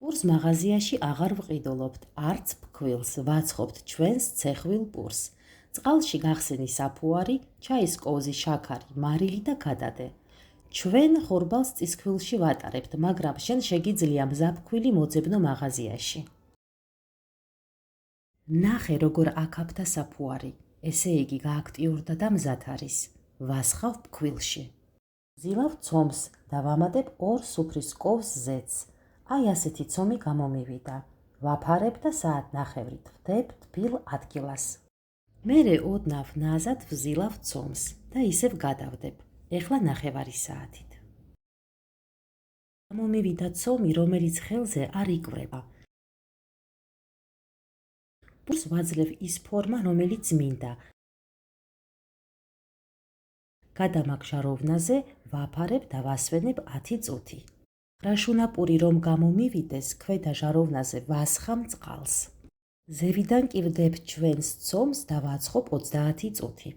პურს მაღაზიაში აღარ ვყიდულობთ, არც ფქვილს, ვაცხობთ ჩვენს ცეხვილ პურს. წყალში გახსენი საფუარი, ჩაის კოვზი შაქარი, მარილი და გადადე. ჩვენ ხორბალს წისქვილში ვატარებთ, მაგრამ შენ შეგიძლია მზაფქვილი მოძებნო მაღაზიაში. ნახე, როგორ აქაფთა საფუარი, ესე იგი გააქტიურდა და მზად არის. ვასხავ ფქვილში. ვზილავ ცომს და ვამატებ 2 სუფრის კოვს ზეთს. აი ასეთი ცომი გამომივიდა. ვაფარებ და საათნახევრით ვდებ თბილ ადგილას. მერე ოდნავ ნაზად ვზილავ ცომს და ისევ გადავდებ. ეხლა 9 საათით. გამომივიდა ცომი, რომელიც ხელზე არ იკვრება. პურს ვაძლევ ის ფორმა, რომელიც მინდა. გადამაგ ჟაროვნაზე, ვაფარებ და ვასვენებ 10 წუთი. რაშუნა პური რომ გამომივიდეს, ქვედა ჟაროვნაზე ვასხამ წყალს. ზევიდან კი ვდებ ჩვენს ცომს და ვაცხობ 30 წუთი.